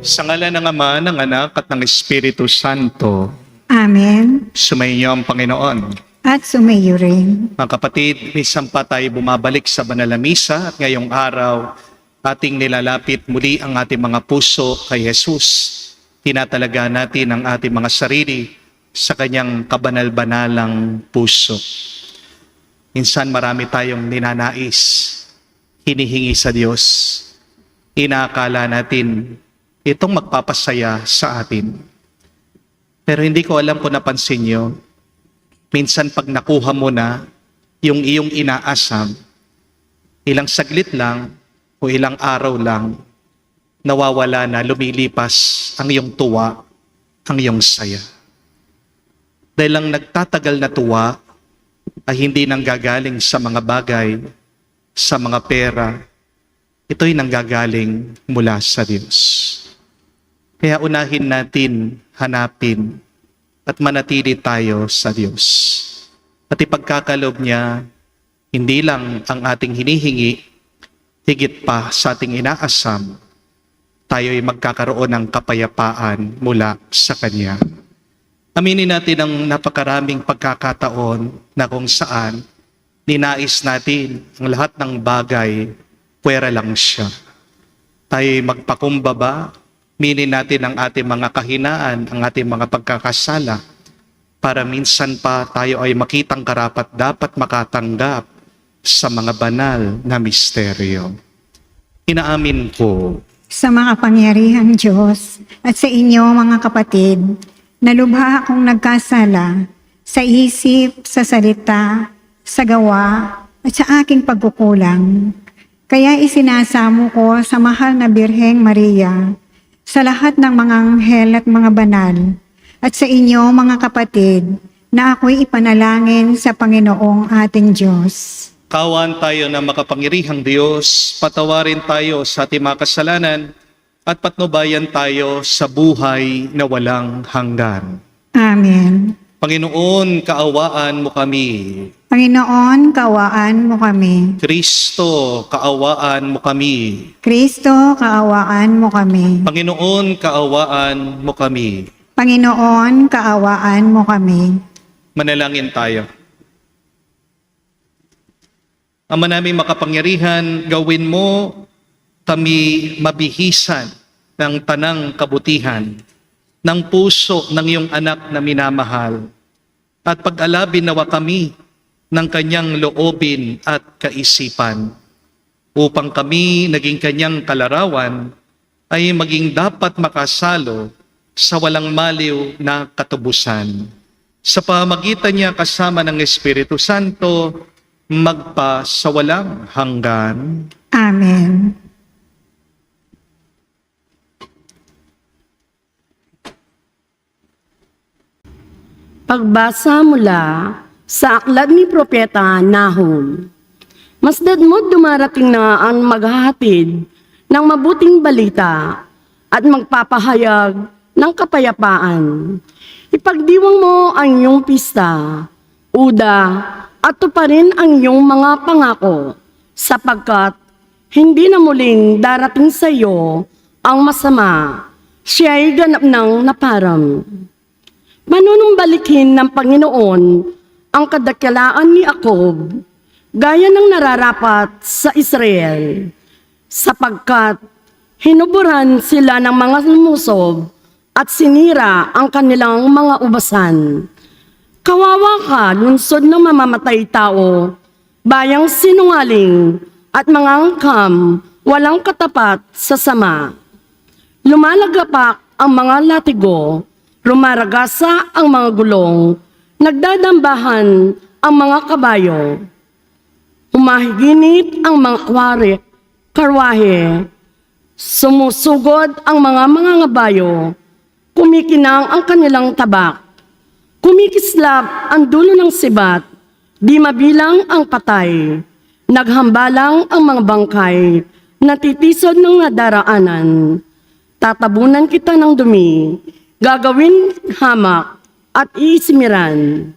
Sa ngalan ng Ama, ng Anak, at ng Espiritu Santo. Amen. Sumainyo ang Panginoon. At sumayo rin. Mga kapatid, minsan pa tayo bumabalik sa banal na misa at ngayong araw, ating nilalapit muli ang ating mga puso kay Jesus. Tinatalaga natin ang ating mga sarili sa kanyang kabanal-banalang puso. Minsan marami tayong ninanais, hinihingi sa Diyos. Inaakala natin itong magpapasaya sa atin. Pero hindi ko alam kung napansin nyo, minsan pag nakuha mo na yung iyong inaasam, ilang saglit lang o ilang araw lang, nawawala na, lumilipas ang iyong tuwa, ang iyong saya. Dahil ang nagtatagal na tuwa ay hindi nanggagaling sa mga bagay, sa mga pera, ito'y nanggagaling mula sa Diyos. Kaya unahin natin, hanapin, at manatili tayo sa Diyos. At ipagkakalob niya, hindi lang ang ating hinihingi, higit pa sa ating inaasam, tayo'y magkakaroon ng kapayapaan mula sa Kanya. Aminin natin ang napakaraming pagkakataon na kung saan ninais natin ang lahat ng bagay, puwera lang siya. Tayo'y magpakumbaba, minin natin ang ating mga kahinaan, ang ating mga pagkakasala, para minsan pa tayo ay makitang karapat dapat makatanggap sa mga banal na misteryo. Inaamin ko Sa makapangyarihang Diyos at sa inyo mga kapatid, na lubha akong nagkasala sa isip, sa salita, sa gawa, at sa aking pagkukulang. Kaya isinasamo ko sa mahal na Birheng Maria, sa lahat ng mga anghel at mga banal, at sa inyo mga kapatid, na ako'y ipanalangin sa Panginoong ating Diyos. kawan tayo ng makapangyarihang Diyos, patawarin tayo sa ating mga kasalanan, at patnubayan tayo sa buhay na walang hanggan. Amen. Panginoon, kaawaan mo kami. Panginoon, kaawaan mo kami. Kristo, kaawaan mo kami. Kristo, kaawaan mo kami. Panginoon, kaawaan mo kami. Panginoon, kaawaan mo kami. Manalangin tayo. Ama naming makapangyarihan, gawin mo kami mabihisan ng tanang kabutihan ng puso ng iyong anak na minamahal, at pag-alabin nawa kami ng kanyang loobin at kaisipan, upang kami naging kanyang kalarawan ay maging dapat makasalo sa walang maliw na katubusan. Sa pamamagitan niya kasama ng Espiritu Santo, magpa sa walang hanggan. Amen. Pagbasa mula sa aklat ni Propeta Nahum. Masdad mo't dumarating na ang maghahatid ng mabuting balita at magpapahayag ng kapayapaan. Ipagdiwang mo ang iyong pista, uda, at tuparin ang iyong mga pangako, sapagkat hindi na muling darating sa iyo ang masama, siya'y ganap ng naparam. Manunumbalikin ng Panginoon ang kadakilaan ni Jacob, gaya ng nararapat sa Israel, sapagkat hinuburan sila ng mga lumusob at sinira ang kanilang mga ubasan. Kawawa ka, lungsod ng mamamatay tao, bayang sinungaling at mga angkam, walang katapat sa sama. Lumalagapak ang mga latigo, rumaragasa ang mga gulong, nagdadambahan ang mga kabayo. Umahiginit ang mga karwahe, sumusugod ang mga ngabayo, kumikinang ang kanilang tabak, kumikislap ang dulo ng sibat, di mabilang ang patay, naghambalang ang mga bangkay, natitisod ng nadaraanan. Tatabunan kita ng dumi, gagawin hamak at iisimiran.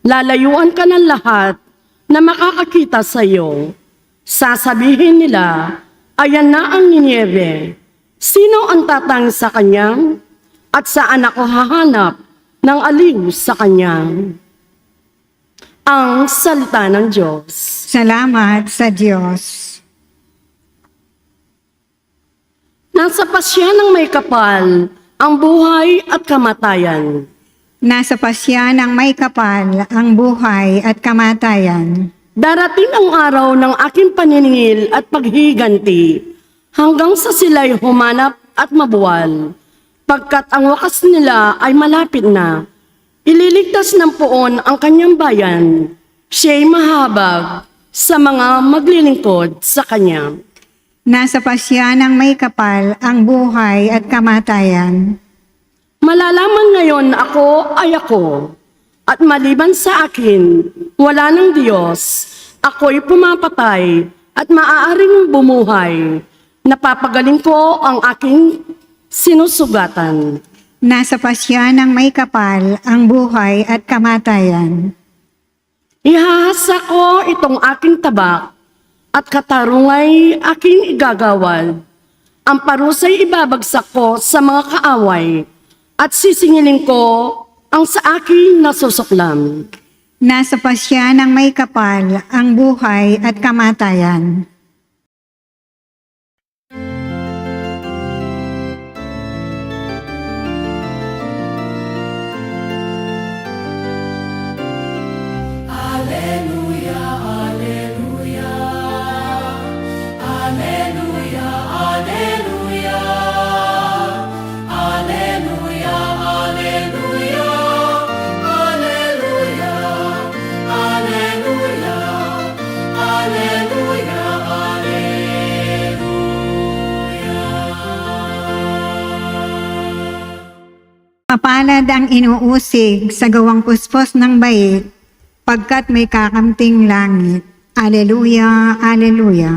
Lalayuan ka ng lahat na makakakita sa iyo. Sasabihin nila, ayan na ang Niniebe. Sino ang tatang sa Kanya? At saan ako hahanap ng aliw sa Kanya? Ang salita ng Diyos. Salamat sa Diyos. Nasa pasya ng may kapal ang buhay at kamatayan. Nasa pasya ng may kapal ang buhay at kamatayan. Darating ang araw ng aking paniningil at paghiganti hanggang sa sila'y humanap at mabuwal. Pagkat ang wakas nila ay malapit na, ililigtas ng poon ang kanyang bayan. Siya'y mahabag sa mga maglilingkod sa kanya. Nasa pasya ng may kapal ang buhay at kamatayan. Malalaman ngayon ako ay ako, at maliban sa akin, wala ng Diyos. Ako'y pumapatay at maaaring bumuhay. Napapagaling ko ang aking sinusugatan. Nasa pasya ng may kapal ang buhay at kamatayan. Ihahasa ko itong aking tabak at katarungay aking igagawad. Ang parusay ibabagsak ko sa mga kaaway at sisingilin ko ang sa aking nasusuklam. Nasa pasya ng may kapal ang buhay at kamatayan. Mapalad ang inuusig sa gawang puspos ng bait, pagkat may kakamting langit. Aleluya, aleluya.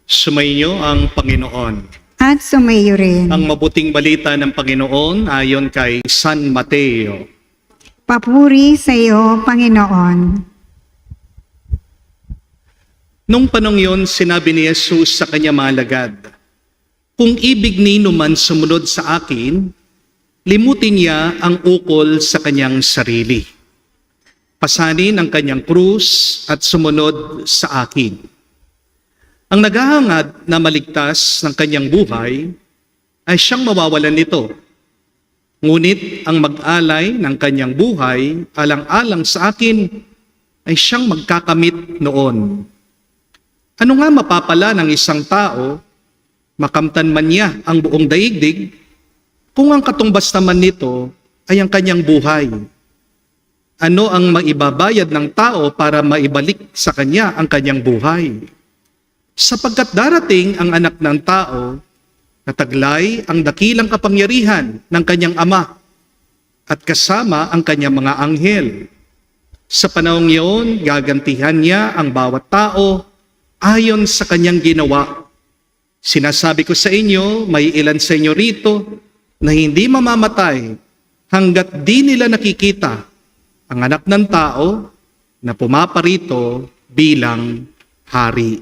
Sumainyo ang Panginoon. At sumayo rin. Ang mabuting balita ng Panginoon ayon kay San Mateo. Papuri sa iyo, Panginoon. Nung panong yon, sinabi ni Jesus sa kanyang mga alagad, "Kung ibig nino man sumunod sa akin, limutin niya ang ukol sa kanyang sarili. Pasanin ang kanyang krus at sumunod sa akin. Ang naghahangad na maligtas ng kanyang buhay ay siyang mawawalan nito. Ngunit ang mag-alay ng kanyang buhay alang-alang sa akin ay siyang magkakamit noon. Ano nga mapapala ng isang tao, makamtan man niya ang buong daigdig, kung ang katumbas naman nito ay ang kanyang buhay? Ano ang maibabayad ng tao para maibalik sa kanya ang kanyang buhay? Sapagkat darating ang anak ng tao, nataglay ang dakilang kapangyarihan ng kanyang ama at kasama ang kanyang mga anghel. Sa panahong iyon, gagantihan niya ang bawat tao ayon sa kanyang ginawa. Sinasabi ko sa inyo, may ilan sa inyo rito na hindi mamamatay hanggat di nila nakikita ang anak ng tao na pumaparito bilang hari."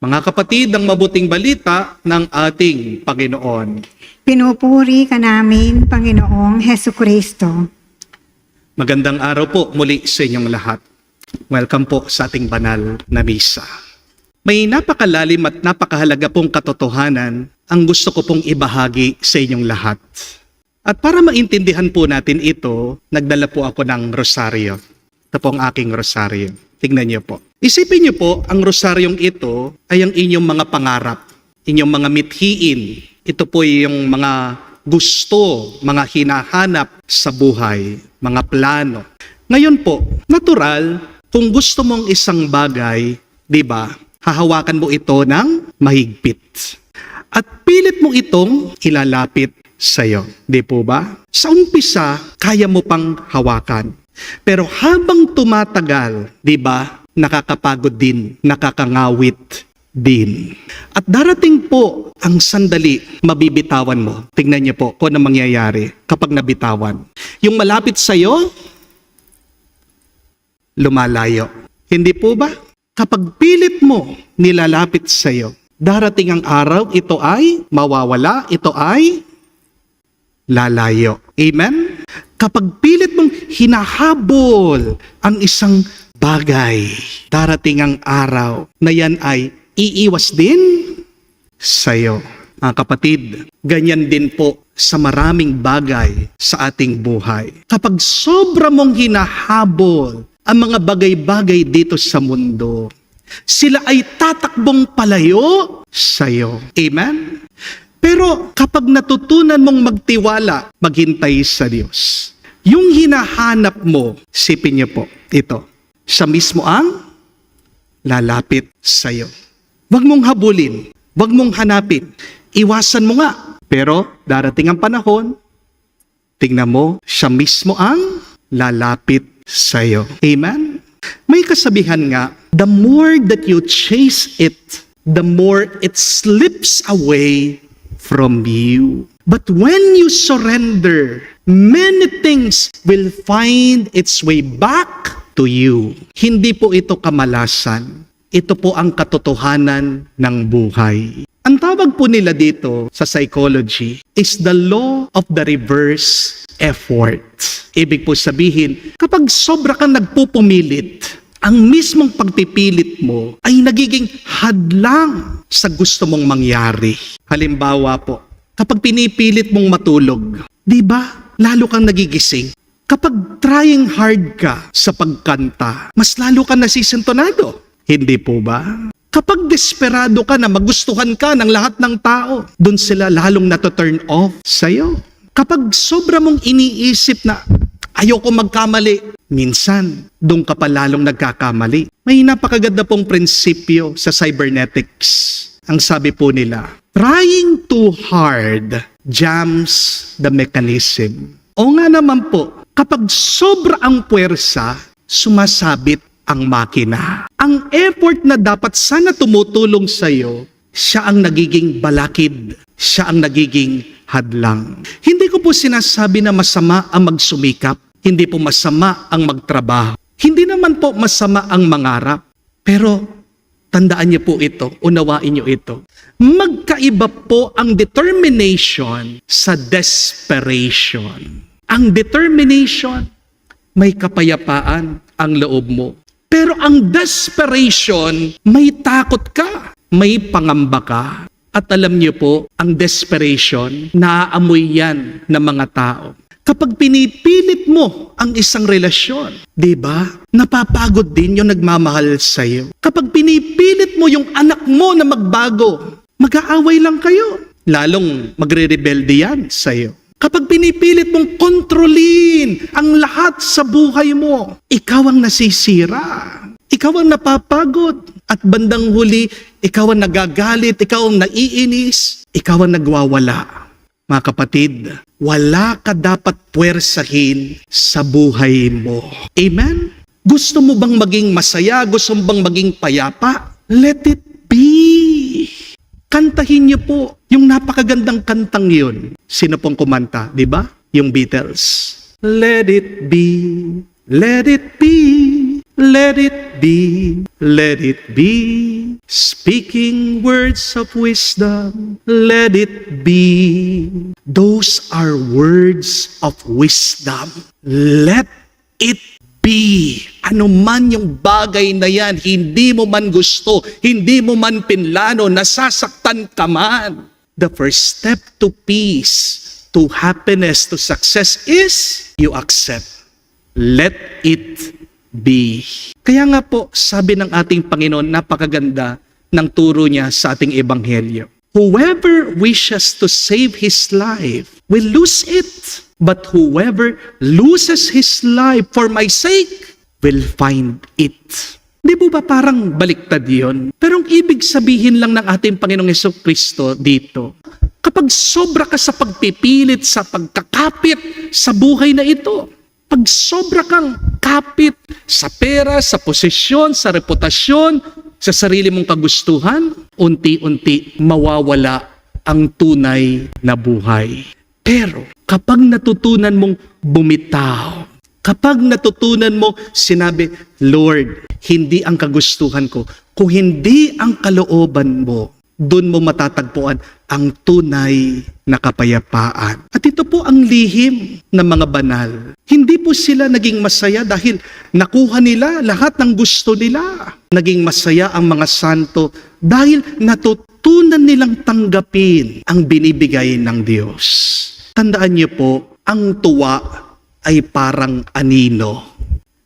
Mga kapatid, ang mabuting balita ng ating Panginoon. Pinupuri ka namin, Panginoong Hesukristo. Magandang araw po muli sa inyong lahat. Welcome po sa ating banal na misa. May napakalalim at napakahalaga pong katotohanan ang gusto ko pong ibahagi sa inyong lahat. At para maintindihan po natin ito, nagdala po ako ng rosaryo. Ito po ang aking rosaryo. Tingnan niyo po. Isipin niyo po, ang rosaryong ito ay ang inyong mga pangarap, inyong mga mithiin. Ito po yung mga gusto, mga hinahanap sa buhay, mga plano. Ngayon po, natural, kung gusto mong isang bagay, di ba, hahawakan mo ito ng mahigpit. At pilit mo itong ilalapit sa'yo. Di po ba? Sa umpisa, kaya mo pang hawakan. Pero habang tumatagal, di ba, nakakapagod din, nakakangawit din. At darating po ang sandali, mabibitawan mo. Tingnan niyo po kung ano mangyayari kapag nabitawan. Yung malapit sa'yo, lumalayo. Hindi po ba? Kapag pilit mo nilalapit sa'yo, Darating ang araw, ito ay mawawala, ito ay lalayo. Amen? Kapag pilit mong hinahabol ang isang bagay, darating ang araw na yan ay iiwas din sa'yo. Mga kapatid, ganyan din po sa maraming bagay sa ating buhay. Kapag sobra mong hinahabol ang mga bagay-bagay dito sa mundo, sila ay tatakbong palayo sa'yo. Amen? Pero kapag natutunan mong magtiwala, maghintay sa Diyos, yung hinahanap mo, sipin niyo po, ito, siya mismo ang lalapit sa'yo. Huwag mong habulin, huwag mong hanapin, iwasan mo nga. Pero darating ang panahon, tingnan mo, siya mismo ang lalapit sa'yo. Amen? May kasabihan nga, the more that you chase it, the more it slips away from you. But when you surrender, many things will find its way back to you. Hindi po ito kamalasan. Ito po ang katotohanan ng buhay. Ang tawag po nila dito sa psychology is the law of the reverse effort. Ibig po sabihin, kapag sobra kang nagpupumilit, ang mismong pagpipilit mo ay nagiging hadlang sa gusto mong mangyari. Halimbawa po, kapag pinipilit mong matulog, di ba, lalo kang nagigising. Kapag trying hard ka sa pagkanta, mas lalo kang nasisintonado. Hindi po ba? Kapag desperado ka na magustuhan ka ng lahat ng tao, dun sila lalong nato-turn off sa'yo. Kapag sobra mong iniisip na ayoko magkamali, minsan dun ka pa lalong nagkakamali. May napakaganda pong prinsipyo sa cybernetics. Ang sabi po nila, trying too hard jams the mechanism. O nga naman po, kapag sobra ang puwersa, sumasabit ang makina. Ang effort na dapat sana tumutulong sa'yo, siya ang nagiging balakid, siya ang nagiging hadlang. Hindi ko po sinasabi na masama ang magsumikap, hindi po masama ang magtrabaho, hindi naman po masama ang mangarap, pero tandaan niyo po ito, unawain niyo ito. Magkaiba po ang determination sa desperation. Ang determination, may kapayapaan ang loob mo. Pero ang desperation, may takot ka, may pangamba ka. At alam niyo po, ang desperation, naaamoy yan ng mga tao. Kapag pinipilit mo ang isang relasyon, di ba? Napapagod din yung nagmamahal sa'yo. Kapag pinipilit mo yung anak mo na magbago, mag-aaway lang kayo. Lalong magre-rebelde yan sa'yo. Kapag pinipilit mong kontrolin ang lahat sa buhay mo, ikaw ang nasisira. Ikaw ang napapagod. At bandang huli, ikaw ang nagagalit, ikaw ang naiinis, ikaw ang nagwawala. Mga kapatid, wala ka dapat puwersahin sa buhay mo. Amen? Gusto mo bang maging masaya? Gusto mo bang maging payapa? Let it be. Kantahin niyo po yung napakagandang kantang yun. Sino pong kumanta, di ba? Yung Beatles. Let it be, let it be, let it be, let it be. Speaking words of wisdom, let it be. Those are words of wisdom. Let it be. Ano man yung bagay na yan, hindi mo man gusto, hindi mo man pinlano, nasasaktan ka man. The first step to peace, to happiness, to success is you accept. Let it be. Kaya nga po, sabi ng ating Panginoon, napakaganda ng turo niya sa ating ebanghelyo. Whoever wishes to save his life will lose it. But whoever loses his life for my sake will find it. Di po ba parang baliktad yun? Pero ang ibig sabihin lang ng ating Panginoong Jesucristo dito, kapag sobra ka sa pagpipilit, sa pagkakapit sa buhay na ito, pag sobra kang kapit sa pera, sa posisyon, sa reputasyon, sa sarili mong kagustuhan, unti-unti mawawala ang tunay na buhay. Pero kapag natutunan mong bumitaw, kapag natutunan mo sinabi, Lord, hindi ang kagustuhan ko, kung hindi ang kalooban mo, Doon mo matatagpuan ang tunay na kapayapaan. At ito po ang lihim ng mga banal. Hindi po sila naging masaya dahil nakuha nila lahat ng gusto nila. Naging masaya ang mga santo dahil natutunan nilang tanggapin ang binibigay ng Diyos. Tandaan niyo po, ang tuwa ay parang anino.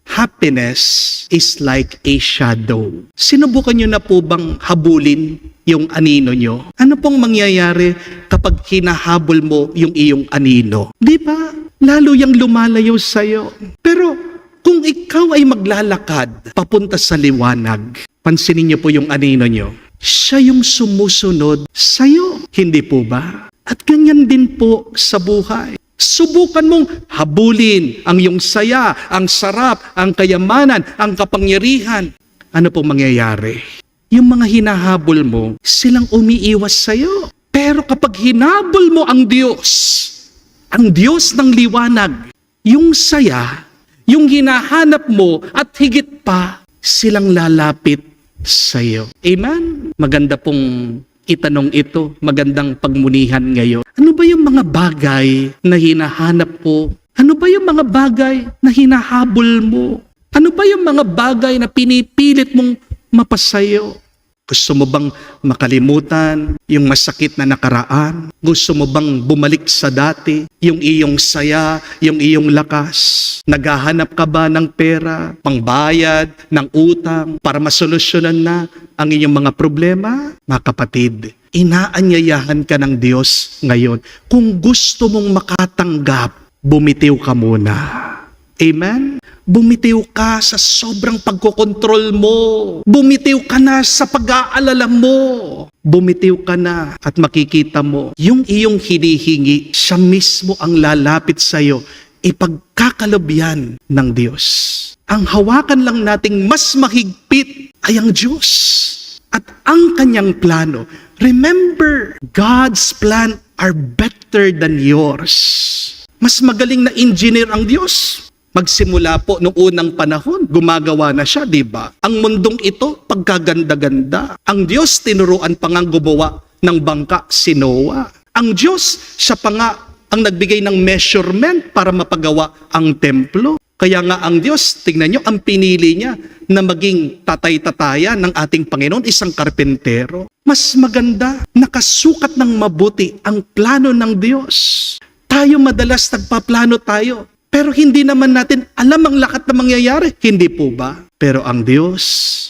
Happiness is like a shadow. Sinubukan nyo na po bang habulin yung anino nyo? Ano pong mangyayari kapag hinahabol mo yung iyong anino? Di ba? Lalo yung lumalayo sa'yo. Pero kung ikaw ay maglalakad papunta sa liwanag, pansinin nyo po yung anino nyo. Siya yung sumusunod sa'yo. Hindi po ba? At ganyan din po sa buhay. Subukan mong habulin ang iyong saya, ang sarap, ang kayamanan, ang kapangyarihan. Ano pong mangyayari? Yung mga hinahabol mo, silang umiiwas sa iyo. Pero kapag hinabol mo ang Diyos ng liwanag, yung saya, yung hinahanap mo at higit pa, silang lalapit sa iyo. Amen? Maganda pong itanong ito, magandang pagmunihan ngayon. Ano ba yung mga bagay na hinahanap mo? Ano ba yung mga bagay na hinahabol mo? Ano ba yung mga bagay na pinipilit mong mapasayo? Gusto mo bang makalimutan yung masakit na nakaraan? Gusto mo bang bumalik sa dati? Yung iyong saya, yung iyong lakas? Naghahanap ka ba ng pera, pangbayad, ng utang para masolusyonan na ang inyong mga problema? Mga kapatid, inaanyayahan ka ng Diyos ngayon. Kung gusto mong makatanggap, bumitiw ka muna. Amen? Bumitiw ka sa sobrang pagkokontrol mo. Bumitiw ka na sa pag-aalala mo. Bumitiw ka na at makikita mo yung iyong hinihingi, siya mismo ang lalapit sa iyo. Ipagkakalob yan ng Diyos. Ang hawakan lang nating mas mahigpit ay ang Diyos at ang kanyang plano. Remember, God's plan are better than yours. Mas magaling na engineer ang Diyos. Magsimula po noong unang panahon, gumagawa na siya, di ba? Ang mundong ito, pagkaganda-ganda. Ang Diyos, tinuruan pa nga gumawa ng bangka, si Noah. Ang Diyos, siya pa nga ang nagbigay ng measurement para mapagawa ang templo. Kaya nga ang Diyos, tingnan nyo, ang pinili niya na maging tatay-tatayan ng ating Panginoon, isang karpentero. Mas maganda, nakasukat ng mabuti ang plano ng Diyos. Tayo madalas nagpaplano tayo. Pero hindi naman natin alam ang lahat na mangyayari. Hindi po ba? Pero ang Diyos,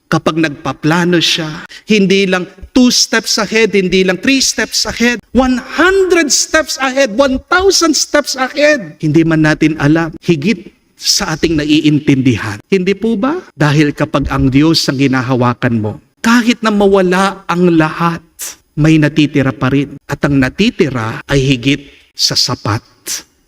kapag nagpaplano siya, hindi lang 2 steps ahead, hindi lang 3 steps ahead, 100 steps ahead, 1,000 steps ahead. Hindi man natin alam, higit sa ating naiintindihan. Hindi po ba? Dahil kapag ang Diyos ang ginahawakan mo, kahit na mawala ang lahat, may natitira pa rin. At ang natitira ay higit sa sapat.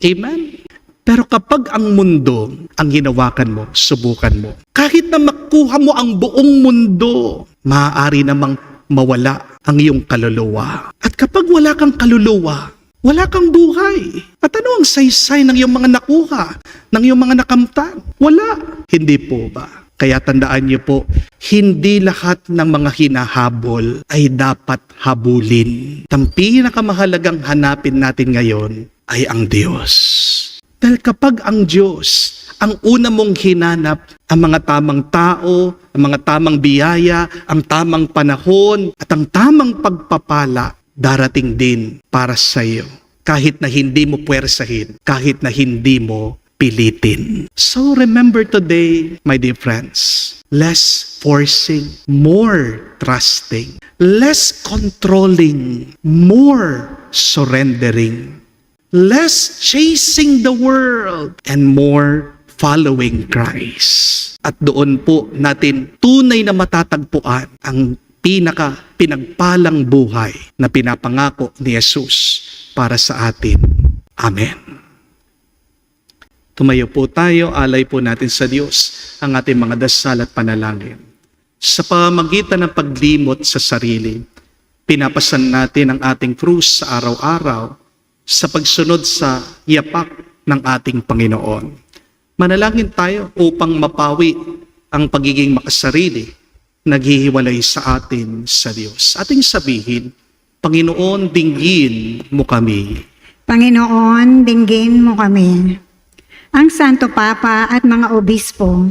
Amen? Pero kapag ang mundo ang hinawakan mo, subukan mo. Kahit na makuha mo ang buong mundo, maaari namang mawala ang iyong kaluluwa. At kapag wala kang kaluluwa, wala kang buhay. At ano ang saysay ng iyong mga nakuha, ng iyong mga nakamtan? Wala. Hindi po ba? Kaya tandaan niyo po, hindi lahat ng mga hinahabol ay dapat habulin. Ang pinakamahalagang hanapin natin ngayon ay ang Diyos. Dahil kapag ang Diyos, ang una mong hinanap, ang mga tamang tao, ang mga tamang biyaya, ang tamang panahon, at ang tamang pagpapala, darating din para sa iyo. Kahit na hindi mo puwersahin, kahit na hindi mo pilitin. So remember today, my dear friends, less forcing, more trusting, less controlling, more surrendering. Less chasing the world and more following Christ. At doon po natin tunay na matatagpuan ang pinagpalang buhay na pinapangako ni Jesus para sa atin. Amen. Tumayo po tayo, alay po natin sa Diyos ang ating mga dasal at panalangin. Sa pamamagitan ng paglimot sa sarili, pinapasan natin ang ating krus sa araw-araw sa pagsunod sa yapak ng ating Panginoon. Manalangin tayo upang mapawi ang pagiging makasarili naghihiwalay sa atin sa Diyos. Ating sabihin, Panginoon, dinggin mo kami. Panginoon, dinggin mo kami. Ang Santo Papa at mga obispo,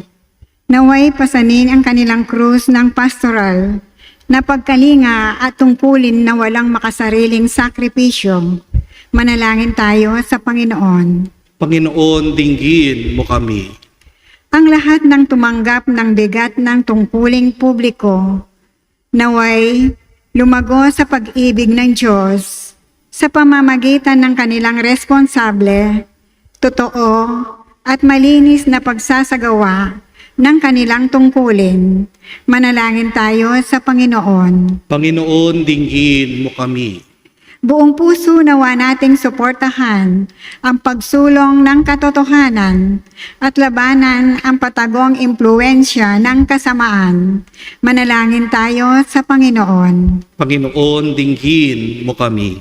naway pasanin ang kanilang krus ng pastoral na pagkalinga at tungkulin na walang makasariling sakripisyo. Manalangin tayo sa Panginoon. Panginoon, dinggin mo kami. Ang lahat ng tumanggap ng bigat ng tungkuling publiko, naway lumago sa pag-ibig ng Diyos sa pamamagitan ng kanilang responsable, totoo at malinis na pagsasagawa ng kanilang tungkulin. Manalangin tayo sa Panginoon. Panginoon, dinggin mo kami. Buong puso nawa nating suportahan ang pagsulong ng katotohanan at labanan ang patagong impluensya ng kasamaan. Manalangin tayo sa Panginoon. Panginoon, dinggin mo kami.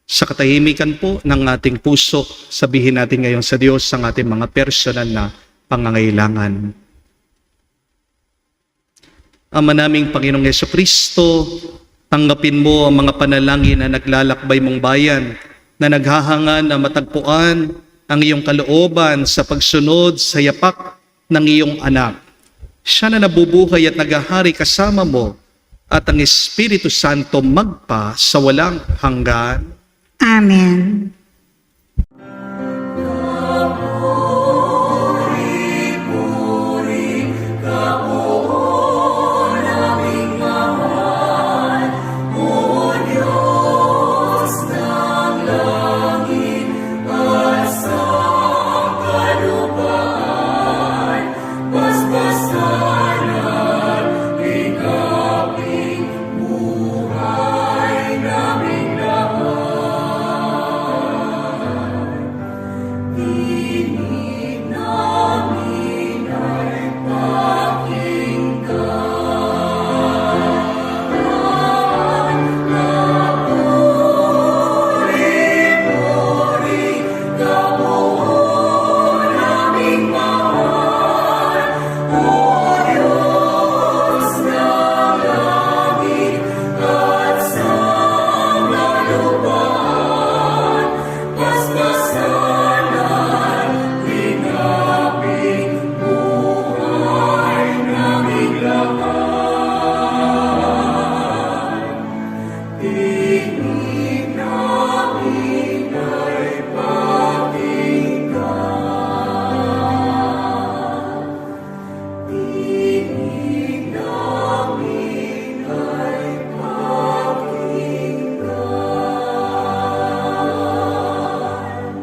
Sa katahimikan po ng ating puso, sabihin natin ngayon sa Diyos ang ating mga personal na pangangailangan. Ama naming Panginoong Jesucristo, tanggapin mo ang mga panalangin na naglalakbay mong bayan na naghahangan na matagpuan ang iyong kalooban sa pagsunod sa yapak ng iyong anak. Siya na nabubuhay at naghahari kasama mo at ang Espiritu Santo magpa sa walang hanggan. Amen.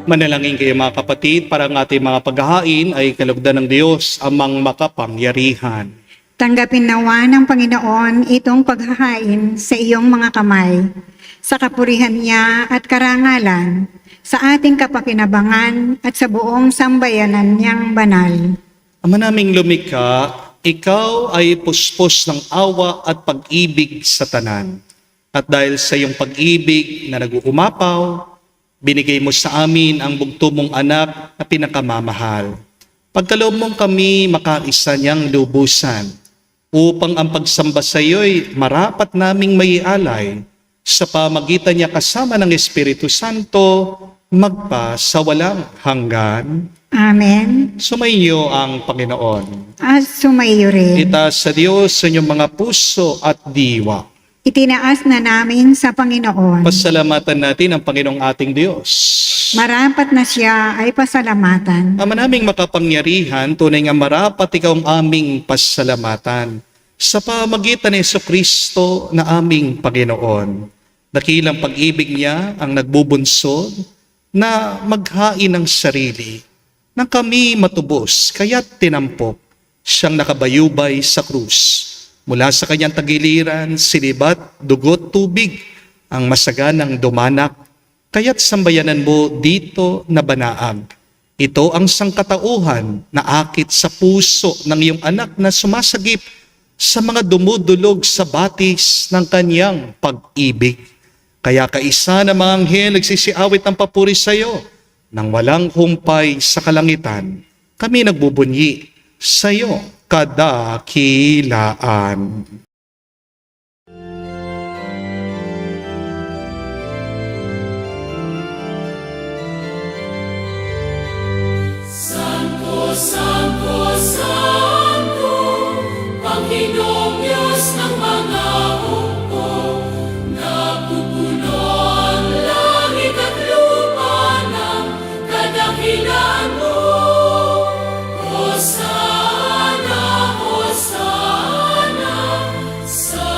Manalangin kayo mga kapatid para ang ating mga paghahain ay kalugdan ng Diyos amang makapangyarihan. Tanggapin nawa ng Panginoon itong paghahain sa iyong mga kamay, sa kapurihan niya at karangalan, sa ating kapakinabangan at sa buong sambayanan niyang banal. Ama naming lumikha, ikaw ay puspos ng awa at pag-ibig sa tanan. At dahil sa iyong pag-ibig na nag-uumapaw, binigay mo sa amin ang bugto mong anak na pinakamamahal. Pagkaloob mong kami makaisa niyang lubusan, upang ang pagsamba sa iyo'y marapat naming maialay sa pamagitan niya kasama ng Espiritu Santo, magpa sa walang hanggan. Amen. Sumainyo ang Panginoon. At sumaiyo rin. Itaas sa Diyos sa inyong mga puso at diwa. Itinaas na namin sa Panginoon. Pasalamatan natin ang Panginoong ating Diyos. Marapat na siya ay pasalamatan. Ama naming makapangyarihan, tunay nga marapat ikaw ang aming pasalamatan sa pamagitan ni Jesucristo na aming Panginoon. Dakilang pag-ibig niya ang nagbubunsod na maghain ng sarili nang kami matubos, kaya't tinampok siyang nakabayubay sa krus. Mula sa kanyang tagiliran, sinibat, dugot, tubig, ang masaganang dumanak, kaya't sambayanan mo dito na banaag. Ito ang sangkatauhan na akit sa puso ng iyong anak na sumasagip sa mga dumudulog sa batis ng kanyang pag-ibig. Kaya kaisa ng mga anghel nagsisiawit ng papuri sa iyo, nang walang humpay sa kalangitan, kami nagbubunyi sa iyo kadakilaan. Santo, Santo, Panginoong Diyos ng mga hukbo, napupuno ang langit at lupa ng kadakilaan mo. Hosana, Hosana, sa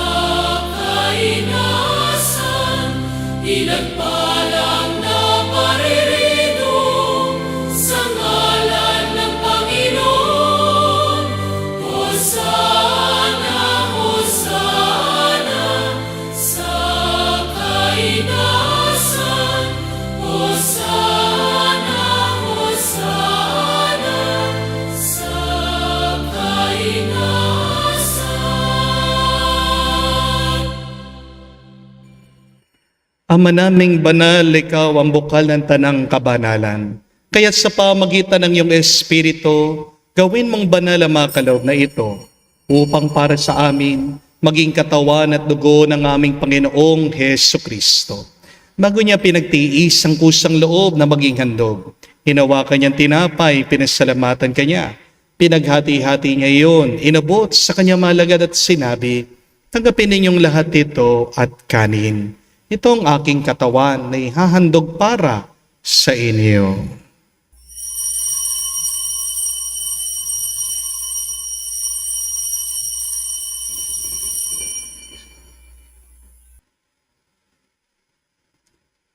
kainasan, pinagpalang na paririto sa ngalan ng Panginoon. Hosana, Hosana, sa kainasan. Hosana, Hosana, sa kainasan. Ama naming banal, ikaw ang bukal ng tanang kabanalan. Kaya't sa pamagitan ng iyong Espiritu, gawin mong banal ang mga kaloob na ito upang para sa amin maging katawan at dugo ng aming Panginoong Heso Kristo. Bago niya pinagtiis ang kusang loob na maging handog, hinawakan niyang tinapay, pinasalamatan kanya. Pinaghati-hati niya iyon, inabot sa kanya malagad at sinabi, "Tanggapin ninyong lahat ito at kanin. Ito ang aking katawan na ihahandog para sa inyo."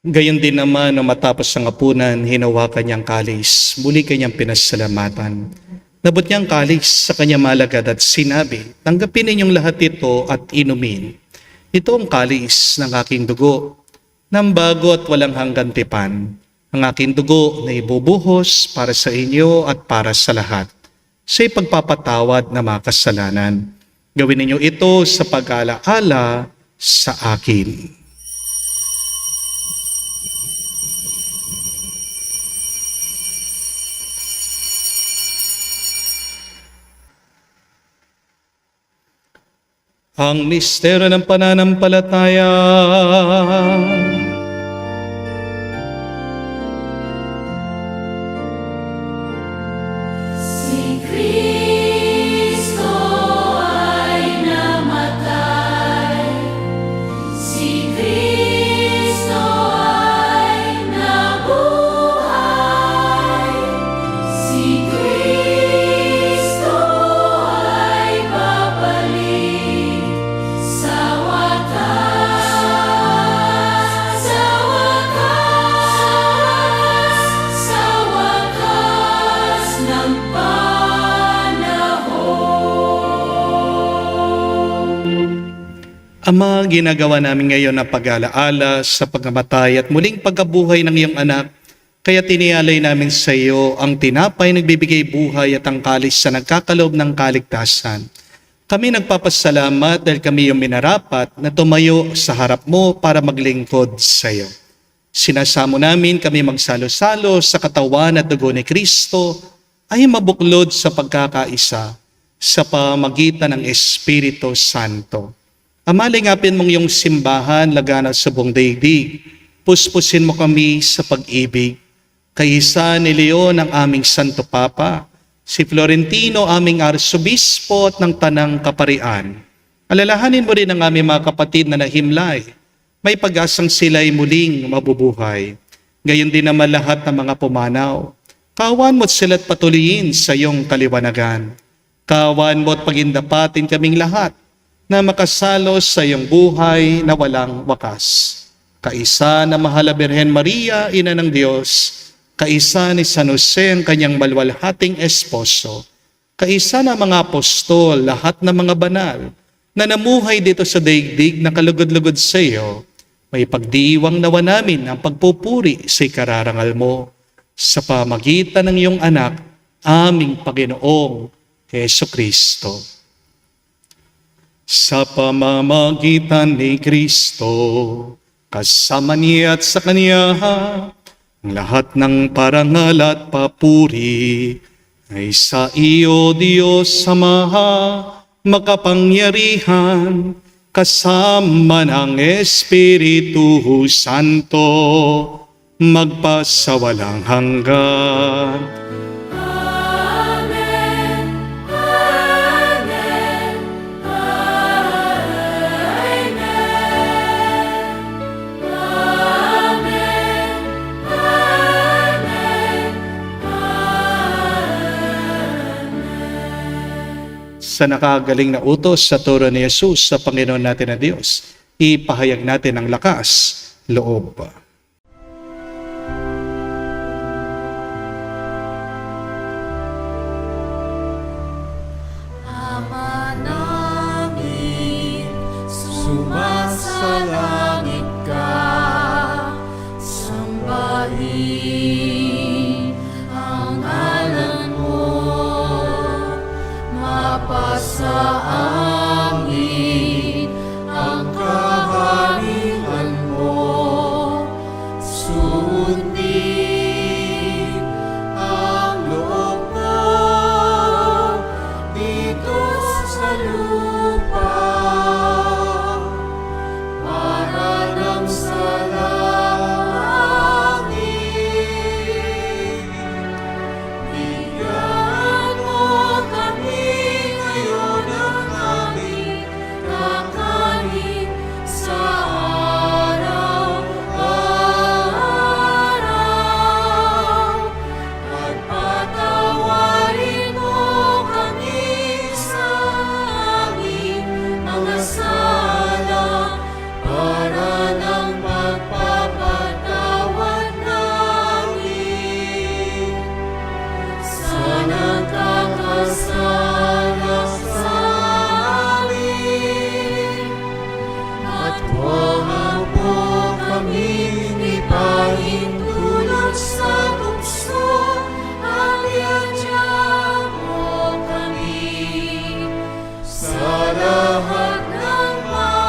Gayon din naman na matapos ang hapunan, hinawakan niyang kalis, muli kanyang pinasalamatan. Nabot niyang kalis sa kanya malagad at sinabi, "Tanggapin ninyong lahat ito at inumin. Ito ang kalis ng aking dugo, ng bago at walang hanggan tipan. Ang aking dugo na ibubuhos para sa inyo at para sa lahat, sa ipagpapatawad na mga kasalanan. Gawin ninyo ito sa pag-alaala sa akin." Ang misteryo ng pananampalataya. Si Kristo ay namatay, si Kristo ay nabuhay, si Kristo ay babalik sa wakas, sa wakas ng panahon. Ama, ginagawa namin ngayon na pag-alaala sa pagkamatay at muling pagkabuhay ng iyong anak, kaya tinialay namin sa iyo ang tinapay nagbibigay buhay at ang kalis sa nagkakaloob ng kaligtasan. Kami nagpapasalamat dahil kami yung minarapat na tumayo sa harap mo para maglingkod sa iyo. Sinasamo namin kami magsalo-salo sa katawan at dugo ni Kristo ay mabuklod sa pagkakaisa sa pamagitan ng Espiritu Santo. Ama, lingapin mong iyong simbahan laganap sa buong daigdig. Puspusin mo kami sa pag-ibig. Kaisa ni Leon ang aming Santo Papa, si Florentino aming Arsobispo at ng Tanang Kaparian. Alalahanin mo rin ang aming mga kapatid na nahimlay. May pag-asang sila'y muling mabubuhay. Gayon din naman lahat ng mga pumanaw. Kawan mo't sila't patuloyin sa iyong kaliwanagan. Kawan mo't pagindapatin kaming lahat na makasalo sa iyong buhay na walang wakas. Kaisa na mahal na Birhen Maria, Ina ng Diyos, kaisa ni San Jose ang kanyang malwalhating esposo, kaisa na mga apostol, lahat ng mga banal, na namuhay dito sa daigdig na kalugod-lugod sa iyo, may pagdiwang nawa namin ang pagpupuri sa ikararangal mo sa pamagitan ng iyong anak, aming Panginoong Heso Kristo. Sa pamamagitan ni Kristo, kasama niya at sa Kanya, ang lahat ng parangal at papuri ay sa iyo, Diyos Ama, makapangyarihan, kasama ng Espiritu Santo, magpasawalang hanggan. Amen. Amen. Amen. Amen. Sa nakagaling na utos sa turo ni Jesus sa Panginoon natin na Diyos, ipahayag natin ang lakas, loob. Ama namin, sumasalangit ka, sambahin ang ngalan mo, mapasa amin ang kaharian mo, sundin ang loob mo dito sa lupa para lang sa langit. Bigyan mo kami ngayon ng aming kakanin sa araw-araw. At patawarin mo kami sa aming mga sala para ng pagpapatawad namin sa nagkakasala sa amin. At huwag mo kaming ipahintulot sa tukso, at iadya mo kami sa lahat ng masama.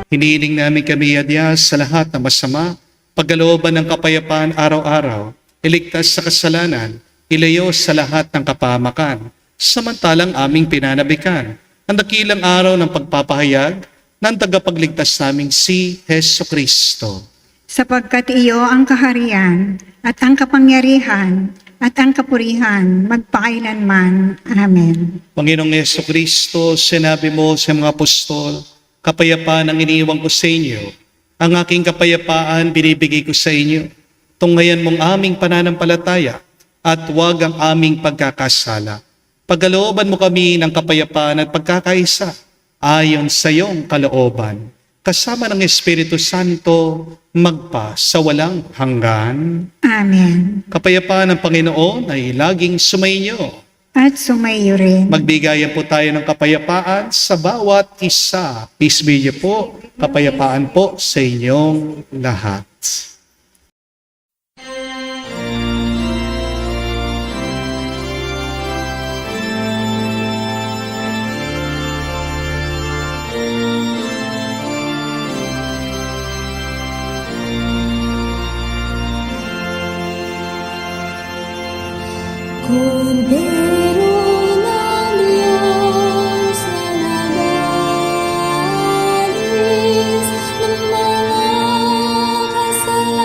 Hinihiling namin kami, Diyos, sa lahat ng masama, pagkalooban ng kapayapaan araw-araw, iligtas sa kasalanan, ilayo sa lahat ng kapahamakan, samantalang aming pinanabikan ang dakilang araw ng pagpapahayag ng tagapagligtas naming si Heso Kristo. Sapagkat iyo ang kaharian at ang kapangyarihan at ang kapurihan magpakailanman. Amen. Panginoong Heso Kristo, sinabi mo sa mga apostol, kapayapaan ang iniiwan ko sa inyo. Ang aking kapayapaan binibigay ko sa inyo. Tunghayan mong aming pananampalataya at huwag ang aming pagkakasala. Pagkalooban mo kami ng kapayapaan at pagkakaisa ayon sa iyong kalooban. Kasama ng Espiritu Santo, magpa sa walang hanggan. Amen. Kapayapaan ng Panginoon ay laging sumainyo. At sumayo rin. Magbigayan po tayo ng kapayapaan sa bawat isa. Peace be you po. Kapayapaan po sa inyong lahat. Kordero ng Diyos na nagalis ng mga kasalanan.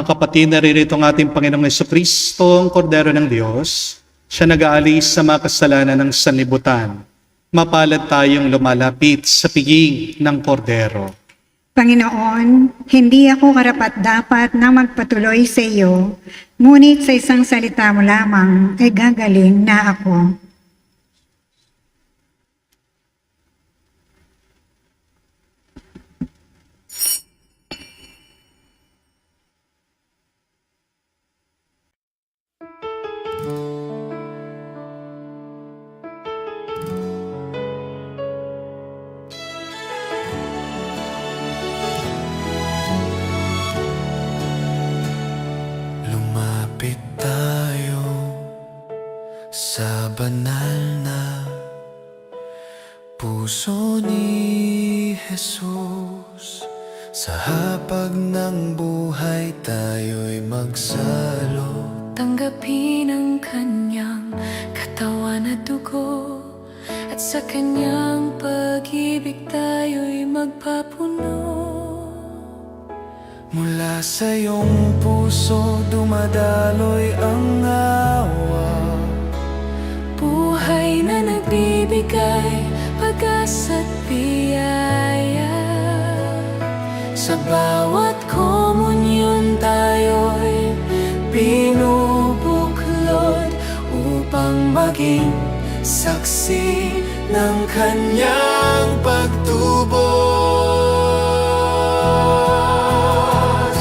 kapatid, naririto ang ating Panginoong Jesucristo, ang Kordero ng Diyos. Siya nag-aalis sa mga kasalanan ng sanlibutan. Mapalad tayong lumalapit sa piging ng Kordero. Panginoon, hindi ako karapat-dapat na magpatuloy sa iyo, ngunit sa isang salita mo lamang ay gagaling na ako. Lumapit tayo sa banal na puso ni Jesus. Sa hapag ng buhay tayo'y magsalo. Tanggapin ang kanyang katawan at dugo, at sa kanyang pag-ibig tayo'y magpapuno. Mula sa iyong puso dumadaloy ang awa. Buhay na nagbibigay pag-asa't biyaya. Sa bawat komunyon tayo'y pinubuklod upang maging saksi ng kanyang pagtubos.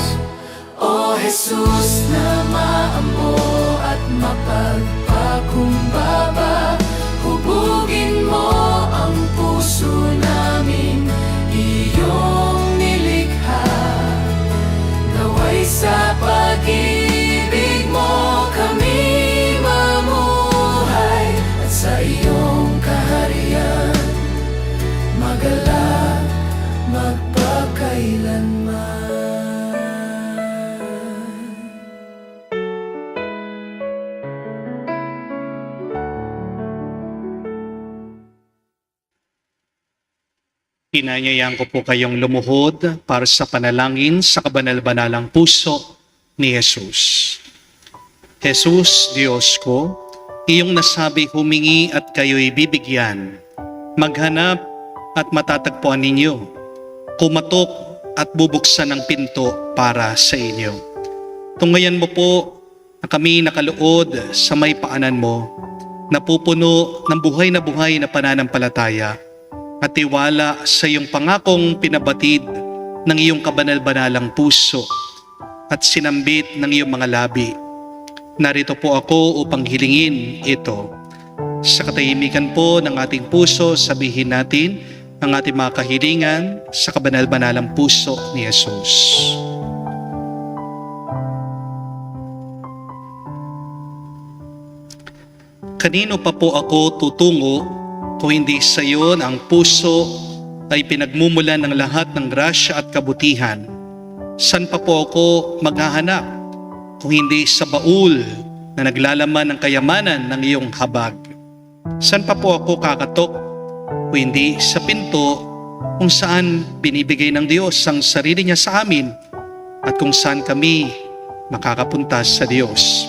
O Jesus na maamo at mapagpakumbaba, hubugin mo ang puso namin, iyong nilikha. Naway sa pag-ibig mo kami mamuhay, at sa iyong kaharian magalak magpakailanman. Inanyayahan ko po kayong lumuhod para sa panalangin sa kabanal-banalang puso ni Jesus. Jesus, Diyos ko, iyong nasabi humingi at kayo'y bibigyan. Maghanap at matatagpuan ninyo. Kumatok at bubuksan ang pinto para sa inyo. Tunghayan mo po na kami nakaluod sa may paanan mo, napupuno ng buhay na pananampalataya at tiwala sa iyong pangakong pinabatid ng iyong kabanal-banalang puso at sinambit ng iyong mga labi. Narito po ako upang hilingin ito. Sa katahimikan po ng ating puso, sabihin natin ang ating mga kahilingan sa kabanal-banalang puso ni Jesus. Kanino pa po ako tutungo kung hindi sa iyo na ang puso ay pinagmumulan ng lahat ng grasya at kabutihan? San pa po ako maghahanap kung hindi sa baul na naglalaman ng kayamanan ng iyong habag? San pa po ako kakatok kung hindi sa pinto kung saan binibigay ng Diyos ang sarili niya sa amin at kung saan kami makakapunta sa Diyos?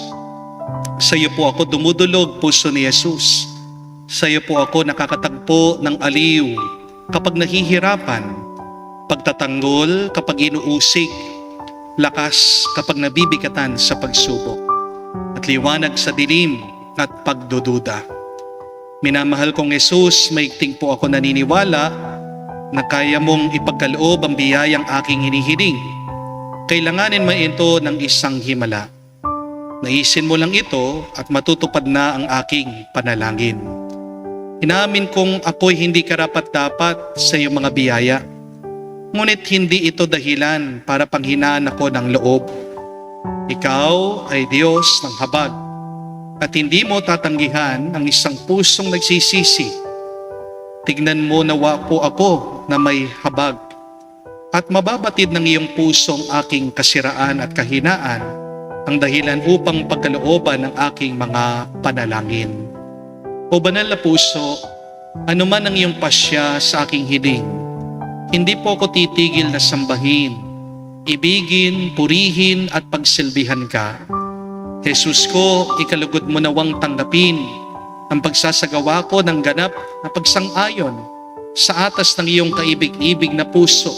Sa iyo po ako dumudulog, puso ni Jesus. Sa iyo po ako nakakatagpo ng aliw kapag nahihirapan, pagtatanggol kapag inuusig, lakas kapag nabibigatan sa pagsubok, at liwanag sa dilim at pagdududa. Minamahal kong Jesus, maigting po ako naniniwala na kaya mong ipagkaloob ang biyayang aking hinihiling. Kailanganin man ito ng isang himala. Naisin mo lang ito at matutupad na ang aking panalangin. Inaamin kong ako'y hindi karapat-dapat sa iyong mga biyaya. Ngunit hindi ito dahilan para panghinaan ako ng loob. Ikaw ay Diyos ng habag at hindi mo tatanggihan ang isang pusong nagsisisi. Tignan mo nawa po ako na may habag at mababatid ng iyong pusong aking kasiraan at kahinaan ang dahilan upang pagkalooban ng aking mga panalangin. O banal na puso, anuman ang iyong pasya sa aking hiling, hindi po ako titigil na sambahin, ibigin, purihin at pagsilbihan ka. Jesus ko, ikalugod mo nawang tanggapin ang pagsasagawa ko ng ganap na pagsang-ayon sa atas ng iyong kaibig-ibig na puso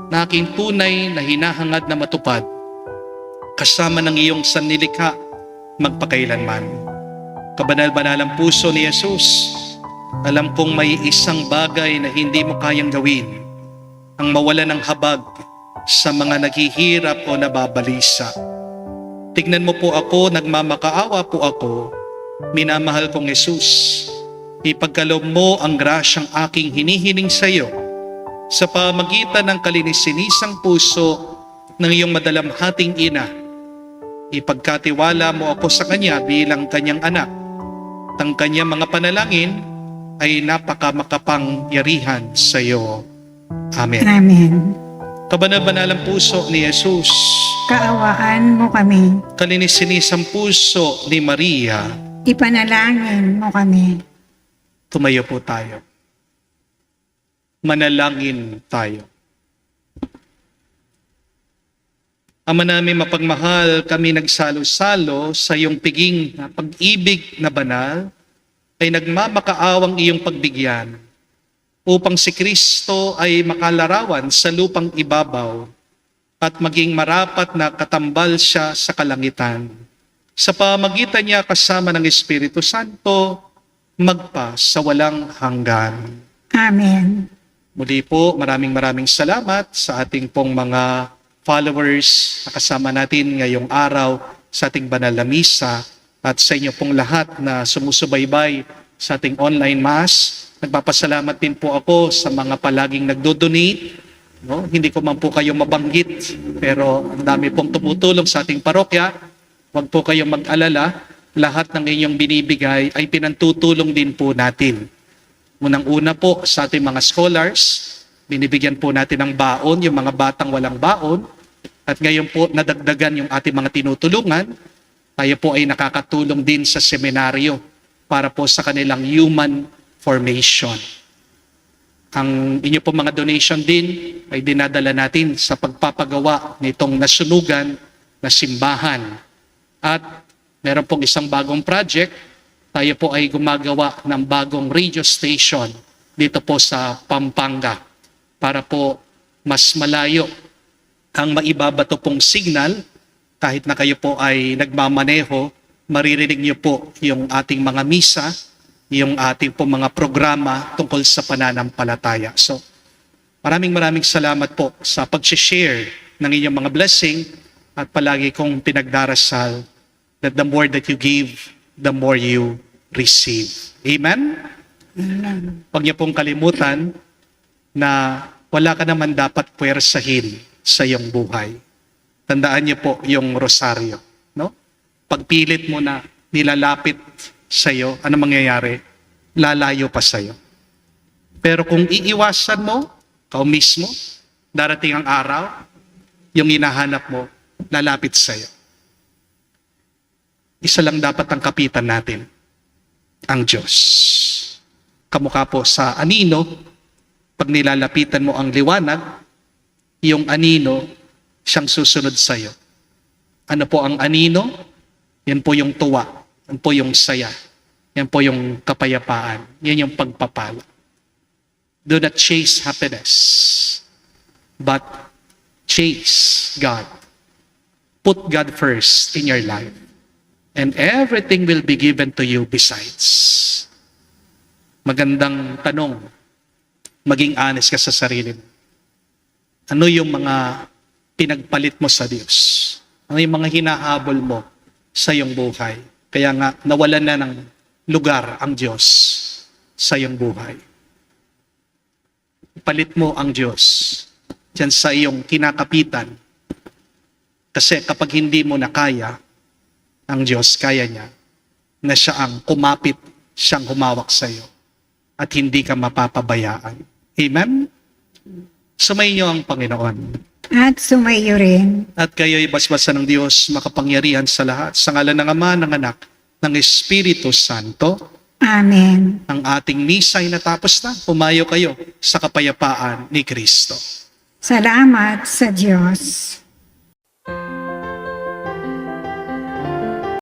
na aking tunay na hinahangad na matupad kasama ng iyong sannilikha magpakailanman. Kabanal-banalang puso ni Jesus, alam kong may isang bagay na hindi mo kayang gawin, ang mawala ng habag sa mga naghihirap o nababalisa. Tignan mo po ako, nagmamakaawa po ako, minamahal kong Jesus. Ipagkaloob mo ang grasyang aking hinihiling sa iyo sa pamagitan ng kalininisang puso ng iyong madalamhating ina. Ipagkatiwala mo ako sa kanya bilang kanyang anak. Ang kanyang mga panalangin ay napakapangyarihan sa iyo. Amen. Amen. Kabanal-banalang puso ni Jesus, Kaawaan mo kami. kalininisang puso ni Maria, Ipanalangin mo kami. tumayo po tayo. Manalangin tayo. Ama namin mapagmahal, kami nagsalo-salo sa iyong piging na pag-ibig na banal, ay nagmamakaawang iyong pagbigyan upang si Kristo ay makalarawan sa lupang ibabaw at maging marapat na katambal siya sa kalangitan. Sa pamagitan niya kasama ng Espiritu Santo, magpa sa walang hanggan. Amen. Muli po, maraming salamat sa ating pong mga followers na kasama natin ngayong araw sa ating banal na misa at sa inyo pong lahat na sumusubaybay sa ating online mass. Nagpapasalamat din po ako sa mga palaging nagdo-donate. No? Hindi ko man po kayo mabanggit, pero ang dami pong tumutulong sa ating parokya. Huwag po kayong mag-alala. Lahat ng inyong binibigay ay pinantutulong din po natin. Unang-una po sa ating mga scholars, binibigyan po natin ng baon, yung mga batang walang baon. At ngayon po, nadagdagan yung ating mga tinutulungan. Tayo po ay nakakatulong din sa seminaryo para po sa kanilang human formation. Ang inyo po mga donation din ay dinadala natin sa pagpapagawa nitong nasunugan na simbahan. At meron pong isang bagong project, tayo po ay gumagawa ng bagong radio station dito po sa Pampanga para po mas malayo ang maibabato pong signal. Kahit na kayo po ay nagmamaneho, maririnig niyo po yung ating mga misa, yung ating po mga programa tungkol sa pananampalataya. So, maraming salamat po sa pag-share ng inyong mga blessing at palagi kong pinagdarasal that the more that you give, the more you receive. Amen? Huwag niyo pong kalimutan na wala ka naman dapat puwersahin sa iyong buhay. Tandaan niyo po yung rosaryo. No? Pagpilit mo na nilalapit sa iyo, ano mangyayari? Lalayo pa sa iyo. Pero kung iiwasan mo, ikaw mismo, darating ang araw, yung hinahanap mo, lalapit sa iyo. Isa lang dapat ang kapitan natin, ang Diyos. Kamukha po sa anino, pag nilalapitan mo ang liwanag, yung anino, siyang susunod sa iyo. Ano po ang anino? Yan po yung tuwa. Yan po yung saya. Yan po yung kapayapaan. Yan yung pagpapala. Do not chase happiness, but chase God. Put God first in your life. And everything will be given to you besides. Magandang tanong. Maging honest ka sa sarili mo. Ano yung mga pinagpalit mo sa Diyos? Ano yung mga hinahabol mo sa iyong buhay? Kaya nga, nawalan na ng lugar ang Diyos sa iyong buhay. Palit mo ang Diyos dyan sa iyong kinakapitan. Kasi kapag hindi mo na kaya, ang Diyos kaya niya na siya ang kumapit, siyang humawak sa iyo at hindi ka mapapabayaan. Amen? Sumayin niyo ang Panginoon. At sumayo rin. At kayo'y basbasan ng Diyos, makapangyarihan sa lahat. Sa ngalan ng Ama, ng Anak, ng Espiritu Santo. Amen. Ang ating misa ay natapos na. Pumayo kayo sa kapayapaan ni Kristo. Salamat sa Diyos.